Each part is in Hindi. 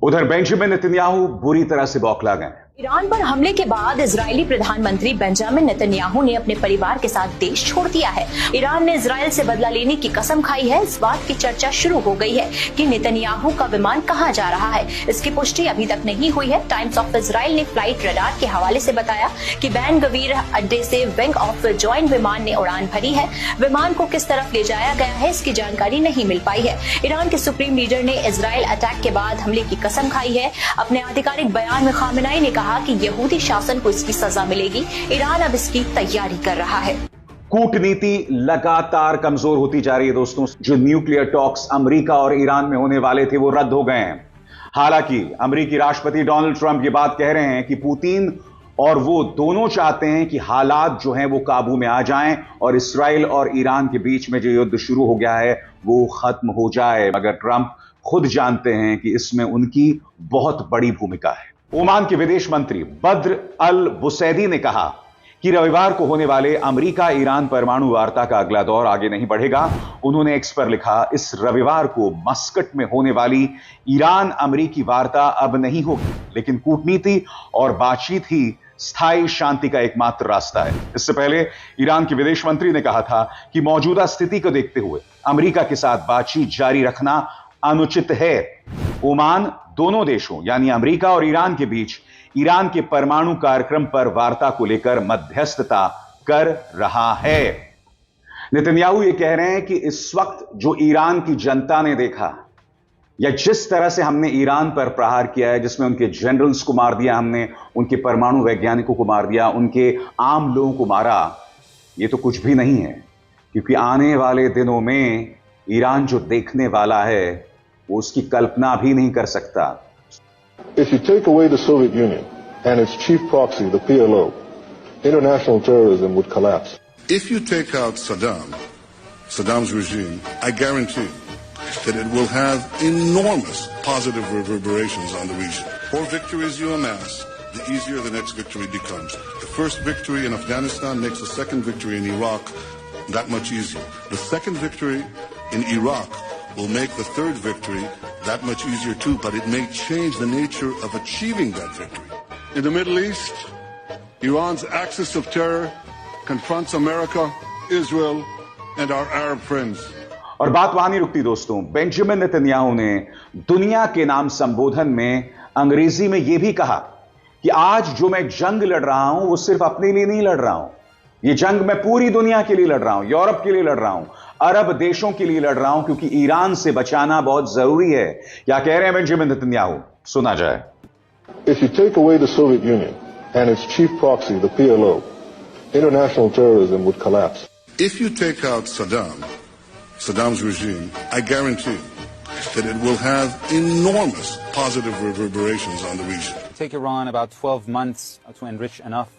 उधर बेंजामिन नेतन्याहू बुरी तरह से बौखला गए। ईरान पर हमले के बाद इजरायली प्रधानमंत्री बेंजामिन नेतन्याहू ने अपने परिवार के साथ देश छोड़ दिया है। ईरान ने इजरायल से बदला लेने की कसम खाई है। इस बात की चर्चा शुरू हो गई है कि नेतन्याहू का विमान कहां जा रहा है। इसकी पुष्टि अभी तक नहीं हुई है। टाइम्स ऑफ इजराइल ने फ्लाइट रडार के हवाले से बताया कि बैन गवीर अड्डे से विंग ऑफ जॉइंट विमान ने उड़ान भरी है। विमान को किस तरफ ले जाया गया है इसकी जानकारी नहीं मिल पाई है। ईरान के सुप्रीम लीडर ने इजरायल अटैक के बाद हमले की कसम खाई है। अपने आधिकारिक बयान में खामेनेई ने कहा कि यहूदी शासन को इसकी सजा मिलेगी। ईरान अब इसकी तैयारी कर रहा है। कूटनीति लगातार कमजोर होती जा रही है दोस्तों। जो न्यूक्लियर टॉक्स अमेरिका और ईरान में होने वाले थे वो रद्द हो गए हैं। हालांकि अमेरिकी राष्ट्रपति डोनाल्ड ट्रंप ये बात कह रहे हैं कि पुतिन और वो दोनों चाहते हैं कि हालात जो हैं वो काबू में आ जाएं और इस्राइल और ईरान के बीच में जो युद्ध शुरू हो गया है वो खत्म हो जाए। मगर ट्रंप खुद जानते हैं कि इसमें उनकी बहुत बड़ी भूमिका है। ओमान के विदेश मंत्री बद्र अल बुसैदी ने कहा कि रविवार को होने वाले अमेरिका ईरान परमाणु वार्ता का अगला दौर आगे नहीं बढ़ेगा। उन्होंने एक्स पर लिखा, इस रविवार को मस्कट में होने वाली ईरान अमेरिकी वार्ता अब नहीं होगी, लेकिन कूटनीति और बातचीत ही स्थायी शांति का एकमात्र रास्ता है। इससे पहले ईरान के विदेश मंत्री ने कहा था कि मौजूदा स्थिति को देखते हुए अमेरिका के साथ बातचीत जारी रखना अनुचित है। ओमान दोनों देशों यानी अमेरिका और ईरान के बीच ईरान के परमाणु कार्यक्रम पर वार्ता को लेकर मध्यस्थता कर रहा है। नेतन्याहू ये कह रहे हैं कि इस वक्त जो ईरान की जनता ने देखा या जिस तरह से हमने ईरान पर प्रहार किया है, जिसमें उनके जनरल्स को मार दिया, हमने उनके परमाणु वैज्ञानिकों को मार दिया, उनके आम लोगों को मारा, ये तो कुछ भी नहीं है। क्योंकि आने वाले दिनों में ईरान जो देखने वाला है वो उसकी कल्पना भी नहीं कर सकता। If you take away the Soviet Union and its chief proxy, the PLO, international terrorism would collapse. If you take out Saddam's regime, I guarantee that it will have enormous positive reverberations on the region. The more victories you amass, the easier the next victory becomes. The first victory in Afghanistan makes the second victory in Iraq that much easier. The second victory in Iraq will make the third victory that much easier too, but it may change the nature of achieving that victory. In the Middle East, Iran's axis of terror confronts America, Israel, and our Arab friends. और बात वहां नहीं रुकती दोस्तों। बेंजामिन नेतन्याहू ने दुनिया के नाम संबोधन में अंग्रेजी में यह भी कहा कि आज जो मैं जंग लड़ रहा हूं वो सिर्फ अपने लिए नहीं लड़ रहा हूं, ये जंग मैं पूरी दुनिया के लिए लड़ रहा हूं, यूरोप के लिए लड़ रहा हूं, अरब देशों के लिए लड़ रहा हूं, क्योंकि ईरान से बचाना बहुत जरूरी है। क्या कह रहे हैं बेंजामिन नेतन्याहू, सुना जाए। If you take away the Soviet Union and its chief proxy, the PLO, international terrorism would collapse. If you take out Saddam's regime, I guarantee that it will have enormous positive reverberations on the region. Take Iran about 12 months to enrich enough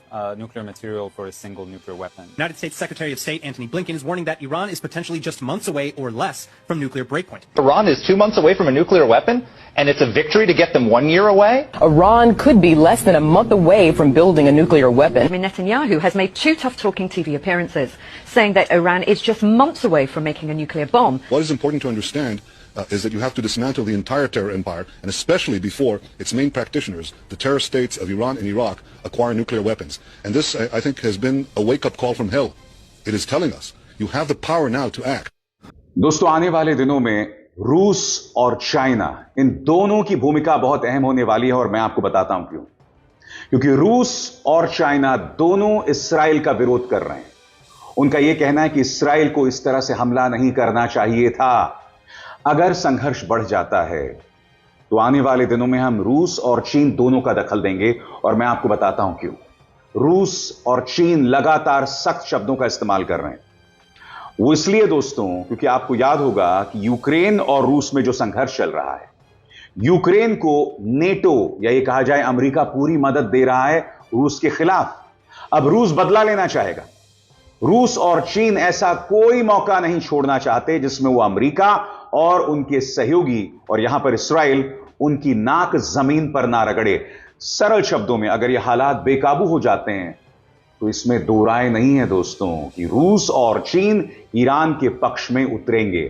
nuclear material for a single nuclear weapon. United States Secretary of State Antony Blinken is warning that Iran is potentially just months away or less from nuclear breakpoint. Iran is 2 months away from a nuclear weapon, and it's a victory to get them 1 year away? Iran could be less than a month away from building a nuclear weapon. Netanyahu has made 2 tough-talking TV appearances, saying that Iran is just months away from making a nuclear bomb. What is important to understand is that you have to dismantle the entire terror empire, and especially before its main practitioners, the terror states of Iran and Iraq, acquire nuclear weapons. And this, I think, has been a wake-up call from hell. It is telling us, you have the power now to act. दोस्तों, आने वाले दिनों में रूस और चाइना, इन दोनों की भूमिका बहुत अहम होने वाली है, और मैं आपको बताता हूं क्यों। क्योंकि रूस और चाइना दोनों इस्राइल का विरोध कर रहे हैं। उनका यह कहना है कि इस्राइल को इस तरह से हमला नहीं करना चाहिए था। अगर संघर्ष बढ़ जाता है तो आने वाले दिनों में हम रूस और चीन दोनों का दखल देंगे, और मैं आपको बताता हूं क्यों। रूस और चीन लगातार सख्त शब्दों का इस्तेमाल कर रहे हैं। वो इसलिए दोस्तों क्योंकि आपको याद होगा कि यूक्रेन और रूस में जो संघर्ष चल रहा है, यूक्रेन को नेटो या ये कहा जाए अमेरिका पूरी मदद दे रहा है रूस के खिलाफ। अब रूस बदला लेना चाहेगा। रूस और चीन ऐसा कोई मौका नहीं छोड़ना चाहते जिसमें वो अमेरिका और उनके सहयोगी, और यहां पर इस्राइल, उनकी नाक जमीन पर ना रगड़े। सरल शब्दों में अगर ये हालात बेकाबू हो जाते हैं तो इसमें दो राय नहीं है दोस्तों कि रूस और चीन ईरान के पक्ष में उतरेंगे।